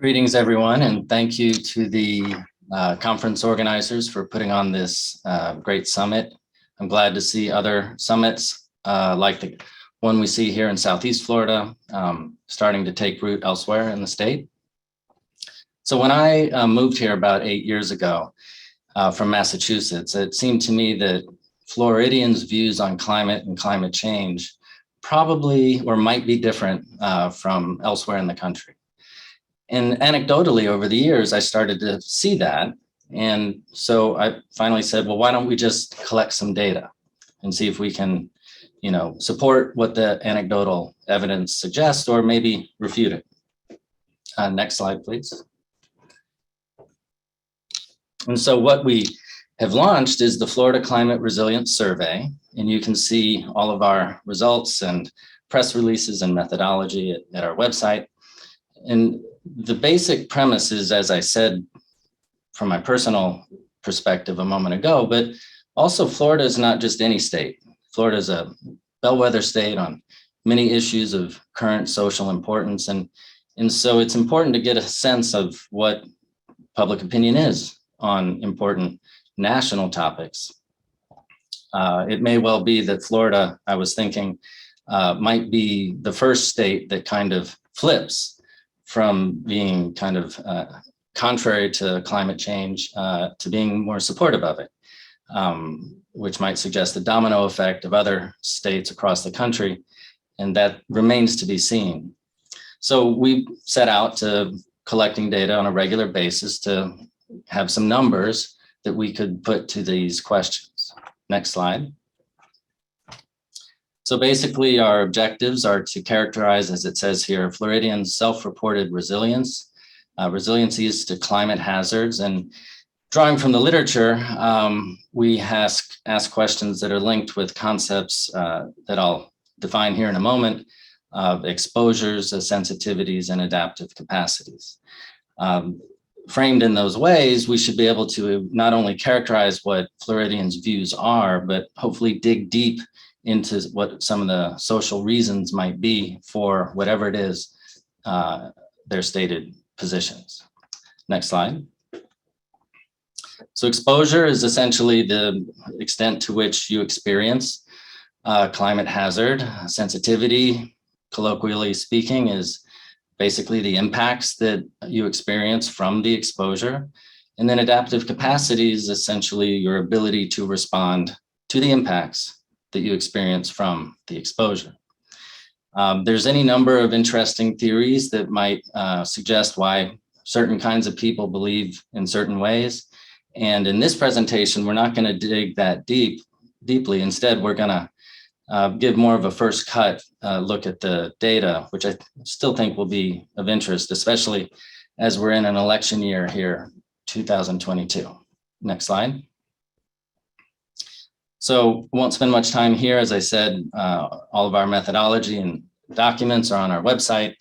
Greetings, everyone, and thank you to the conference organizers for putting on this great summit. I'm glad to see other summits like the one we see here in Southeast Florida starting to take root elsewhere in the state. So when I moved here about 8 years ago from Massachusetts, it seemed to me that Floridians' views on climate and climate change probably or might be different from elsewhere in the country. And anecdotally, over the years, I started to see that. And so I finally said, well, why don't we just collect some data and see if we can, support what the anecdotal evidence suggests or maybe refute it. Next slide, please. And so what we have launched is the Florida Climate Resilience Survey. And you can see all of our results and press releases and methodology at our website. And the basic premise is, as I said, from my personal perspective a moment ago, but also Florida is not just any state. Florida is a bellwether state on many issues of current social importance. And so it's important to get a sense of what public opinion is on important national topics. It may well be that Florida, I was thinking, might be the first state that kind of flips from being kind of contrary to climate change to being more supportive of it, which might suggest a domino effect of other states across the country, and that remains to be seen. So we set out to collecting data on a regular basis to have some numbers that we could put to these questions. Next slide. So basically, our objectives are to characterize, as it says here, Floridians' self-reported resilience, resiliencies to climate hazards. And drawing from the literature, we ask questions that are linked with concepts that I'll define here in a moment, of exposures, sensitivities, and adaptive capacities. Framed in those ways, we should be able to not only characterize what Floridians' views are, but hopefully dig deep into what some of the social reasons might be for whatever it is their stated positions. Next slide. So exposure is essentially the extent to which you experience climate hazard. Sensitivity, colloquially speaking, is basically the impacts that you experience from the exposure. And then adaptive capacity is essentially your ability to respond to the impacts that you experience from the exposure. There's any number of interesting theories that might suggest why certain kinds of people believe in certain ways. And in this presentation, we're not going to dig that deeply. Instead, we're going to give more of a first cut look at the data, which I still think will be of interest, especially as we're in an election year here, 2022. Next slide. So won't spend much time here. As I said, all of our methodology and documents are on our website.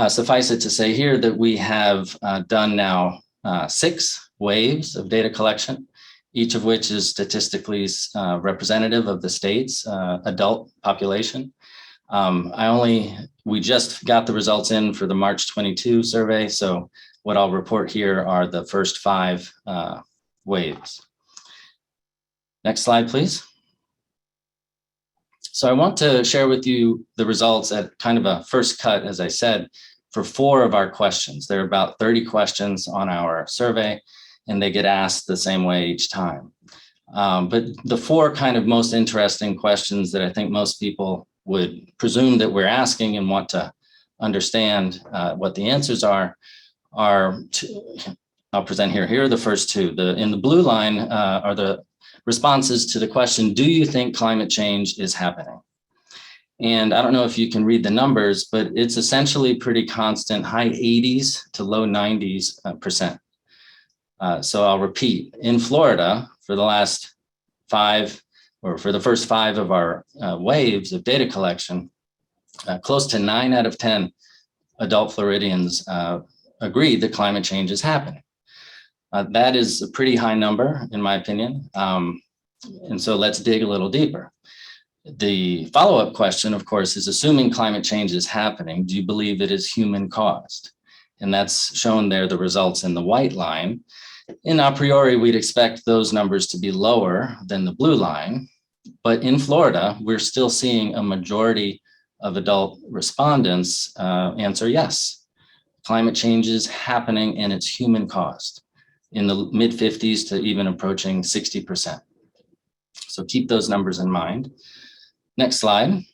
Suffice it to say here that we have done now 6 waves of data collection, each of which is statistically representative of the state's adult population. We just got the results in for the March 22 survey. So what I'll report here are the first 5 waves. Next slide, please. So I want to share with you the results at kind of a first cut, as I said, for 4 of our questions. There are about 30 questions on our survey, and they get asked the same way each time. But the 4 kind of most interesting questions that I think most people would presume that we're asking and want to understand what the answers are I'll present here. Here are the first 2. In the blue line are the responses to the question, do you think climate change is happening? And I don't know if you can read the numbers, but it's essentially pretty constant, high 80s to low 90s%. So I'll repeat, in Florida, for the last 5, or for the first 5 of our waves of data collection, close to 9 out of 10 adult Floridians agreed that climate change is happening. That is a pretty high number, in my opinion. And so let's dig a little deeper. The follow-up question, of course, is assuming climate change is happening, do you believe it is human caused? And that's shown there, the results in the white line. And a priori, we'd expect those numbers to be lower than the blue line. But in Florida, we're still seeing a majority of adult respondents answer yes. Climate change is happening and it's human caused, in the mid 50s to even approaching 60%. So keep those numbers in mind. Next slide.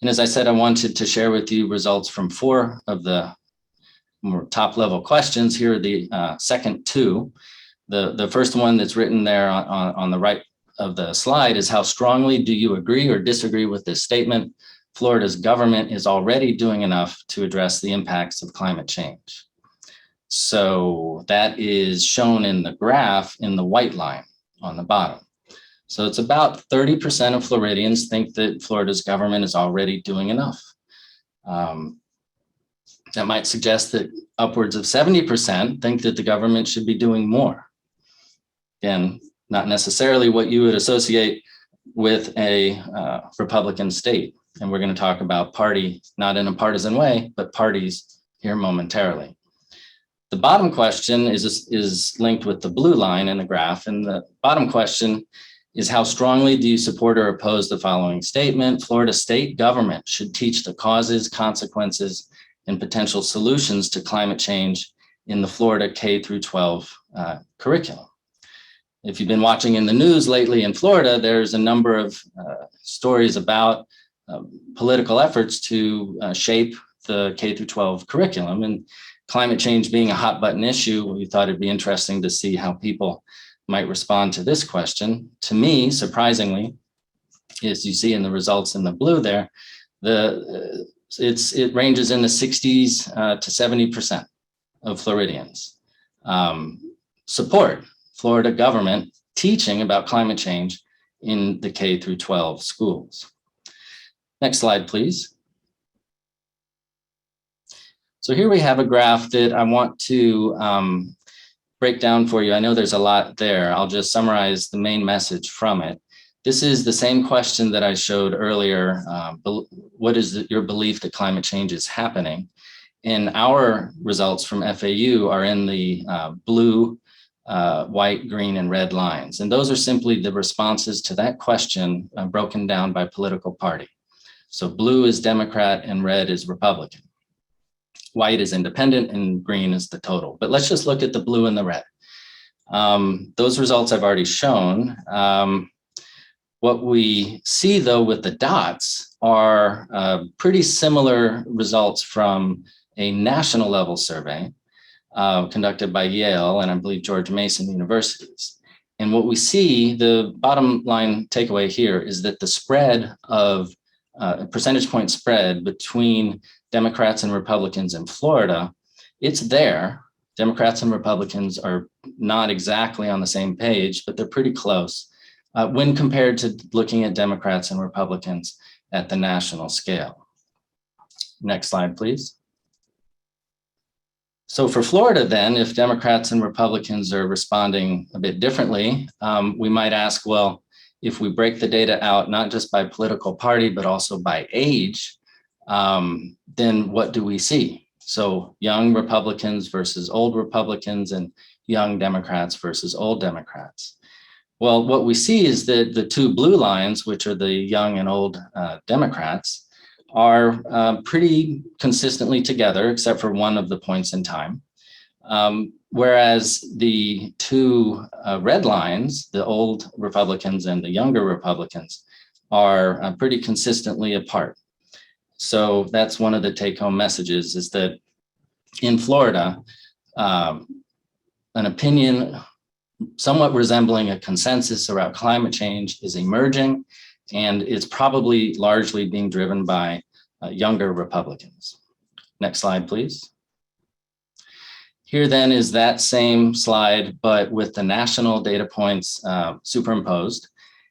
And as I said, I wanted to share with you results from 4 of the more top level questions. Here are the second 2. The first one that's written there on the right of the slide is, how strongly do you agree or disagree with this statement? Florida's government is already doing enough to address the impacts of climate change. So that is shown in the graph in the white line on the bottom. So it's about 30% of Floridians think that Florida's government is already doing enough. That might suggest that upwards of 70% think that the government should be doing more. Again, not necessarily what you would associate with a Republican state. And we're going to talk about party, not in a partisan way, but parties here momentarily. The bottom question is linked with the blue line in the graph. And the bottom question is, how strongly do you support or oppose the following statement? Florida state government should teach the causes, consequences, and potential solutions to climate change in the Florida K through 12 curriculum. If you've been watching in the news lately in Florida, there's a number of stories about political efforts to shape the K through 12 curriculum, and climate change being a hot button issue, we thought it'd be interesting to see how people might respond to this question. To me, surprisingly, as you see in the results in the blue there, it ranges in the 60s to 70% of Floridians support Florida government teaching about climate change in the K through 12 schools. Next slide, please. So here we have a graph that I want to break down for you. I know there's a lot there. I'll just summarize the main message from it. This is the same question that I showed earlier. What is your belief that climate change is happening? And our results from FAU are in the blue, white, green, and red lines. And those are simply the responses to that question broken down by political party. So blue is Democrat and red is Republican. White is independent and green is the total. But let's just look at the blue and the red. Those results I've already shown. What we see though with the dots are pretty similar results from a national level survey conducted by Yale and I believe George Mason universities. And what we see, the bottom line takeaway here is that the spread of percentage point spread between Democrats and Republicans in Florida, it's there. Democrats and Republicans are not exactly on the same page, but they're pretty close when compared to looking at Democrats and Republicans at the national scale. Next slide, please. So for Florida then, if Democrats and Republicans are responding a bit differently, we might ask, well, if we break the data out, not just by political party, but also by age, then what do we see? So young Republicans versus old Republicans and young Democrats versus old Democrats. Well, what we see is that the two blue lines, which are the young and old Democrats, are pretty consistently together, except for one of the points in time. Whereas the two red lines, the old Republicans and the younger Republicans, are pretty consistently apart. So that's one of the take-home messages, is that in Florida, an opinion somewhat resembling a consensus around climate change is emerging, and it's probably largely being driven by younger Republicans. Next slide, please. Here then is that same slide, but with the national data points superimposed,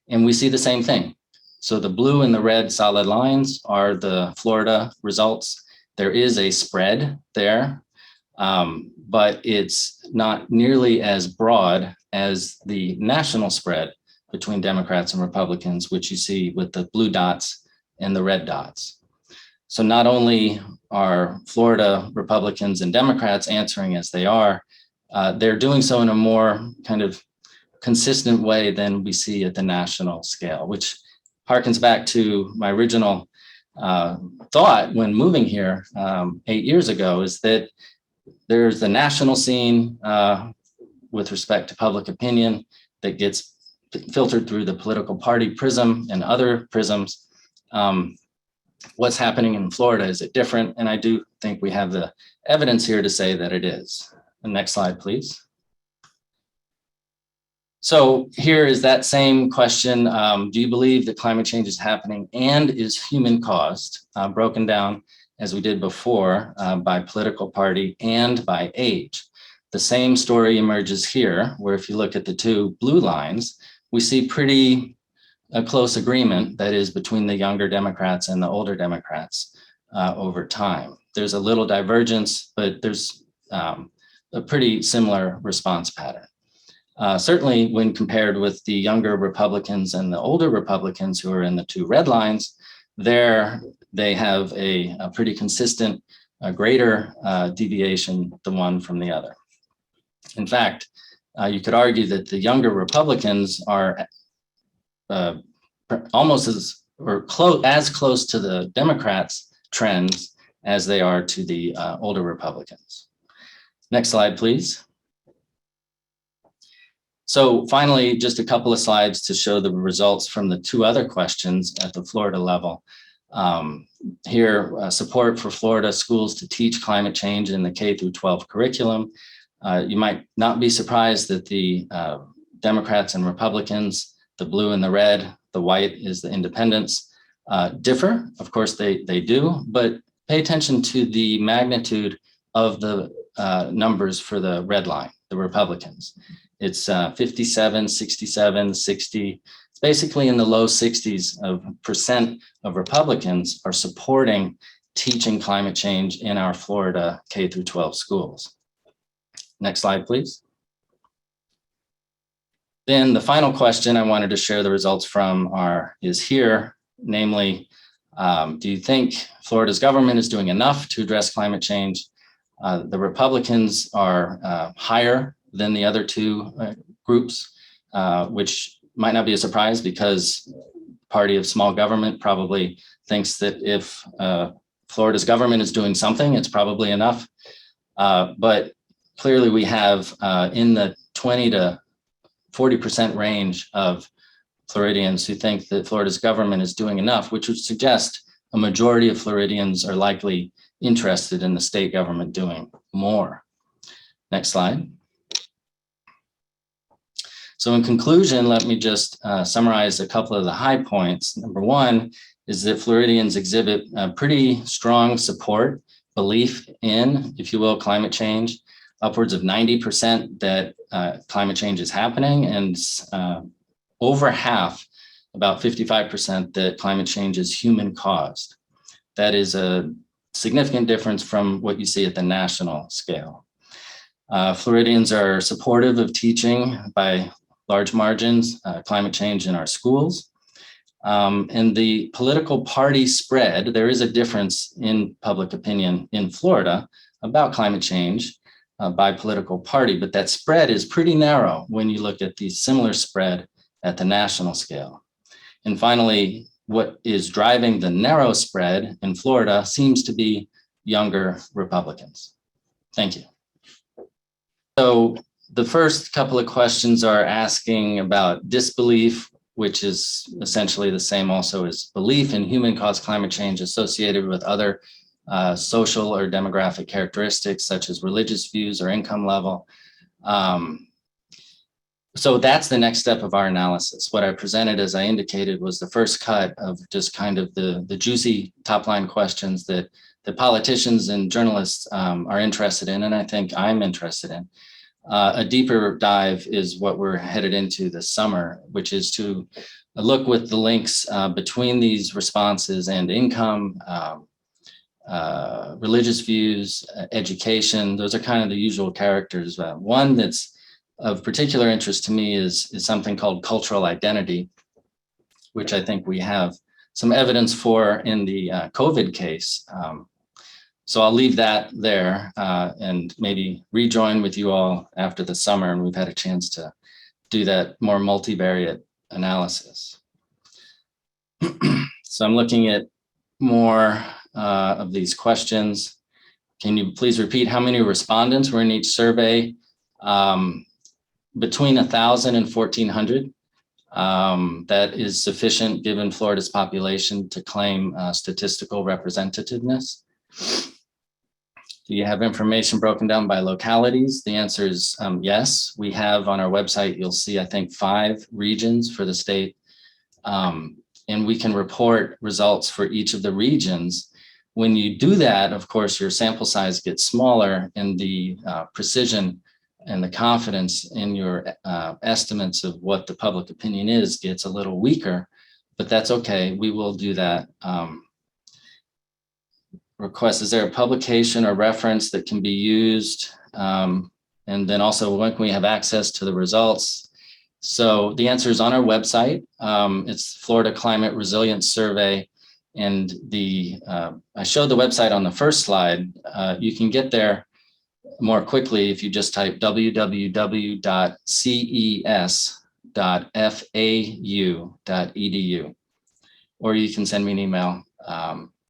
and we see the same thing. So the blue and the red solid lines are the Florida results. There is a spread there, but it's not nearly as broad as the national spread between Democrats and Republicans, which you see with the blue dots and the red dots. So not only are Florida Republicans and Democrats answering as they are, they're doing so in a more kind of consistent way than we see at the national scale, which harkens back to my original thought when moving here 8 years ago, is that there's the national scene with respect to public opinion that gets filtered through the political party prism and other prisms. What's happening in Florida, is it different? And I do think we have the evidence here to say that it is. The next slide, please. So here is that same question. Do you believe that climate change is happening and is human caused, broken down as we did before by political party and by age? The same story emerges here, where if you look at the two blue lines, we see pretty close agreement, that is, between the younger Democrats and the older Democrats over time. There's a little divergence, but there's a pretty similar response pattern. Certainly when compared with the younger Republicans and the older Republicans who are in the two red lines, there they have a pretty consistent, greater deviation, the one from the other. In fact, you could argue that the younger Republicans are almost as close to the Democrats' trends as they are to the older Republicans. Next slide, please. So finally, just a couple of slides to show the results from the two other questions at the Florida level. Here, support for Florida schools to teach climate change in the K through 12 curriculum. You might not be surprised that the Democrats and Republicans, the blue and the red, the white is the independents, differ. Of course, they do, but pay attention to the magnitude of the numbers for the red line, the Republicans. It's 57, 67, 60. It's basically in the low 60s of percent of Republicans are supporting teaching climate change in our Florida K through 12 schools. Next slide, please. Then the final question I wanted to share the results from is here, namely, do you think Florida's government is doing enough to address climate change? The Republicans are higher than the other two groups, which might not be a surprise because party of small government probably thinks that if Florida's government is doing something, it's probably enough. But clearly we have in the 20 to 40% range of Floridians who think that Florida's government is doing enough, which would suggest a majority of Floridians are likely interested in the state government doing more. Next slide. So in conclusion, let me just summarize a couple of the high points. Number one is that Floridians exhibit pretty strong support, belief in, if you will, climate change, upwards of 90% that climate change is happening, and over half, about 55%, that climate change is human caused. That is a significant difference from what you see at the national scale. Floridians are supportive of teaching by large margins climate change in our schools. And the political party spread, there is a difference in public opinion in Florida about climate change by political party, but that spread is pretty narrow when you look at the similar spread at the national scale. And finally, what is driving the narrow spread in Florida seems to be younger Republicans. Thank you. So the first couple of questions are asking about disbelief, which is essentially the same also as belief in human-caused climate change associated with other social or demographic characteristics such as religious views or income level. So that's the next step of our analysis. What I presented, as I indicated, was the first cut of just kind of the juicy top line questions that the politicians and journalists are interested in, and I think I'm interested in. A deeper dive is what we're headed into this summer, which is to look with the links between these responses and income, religious views, education. Those are kind of the usual characters. One that's of particular interest to me is something called cultural identity, which I think we have some evidence for in the COVID case. So I'll leave that there and maybe rejoin with you all after the summer, and we've had a chance to do that more multivariate analysis. So I'm looking at more of these questions. Can you please repeat how many respondents were in each survey? Between 1,000 and 1,400. That is sufficient given Florida's population to claim statistical representativeness. Do you have information broken down by localities? The answer is yes. We have on our website, you'll see, I think, 5 regions for the state. And we can report results for each of the regions. When you do that, of course, your sample size gets smaller and the precision and the confidence in your estimates of what the public opinion is gets a little weaker, but that's okay. We will do that. Request, is there a publication or reference that can be used? And then also, when can we have access to the results? So the answer is on our website. It's Florida Climate Resilience Survey. And I showed the website on the first slide. You can get there more quickly if you just type www.ces.fau.edu, or you can send me an email.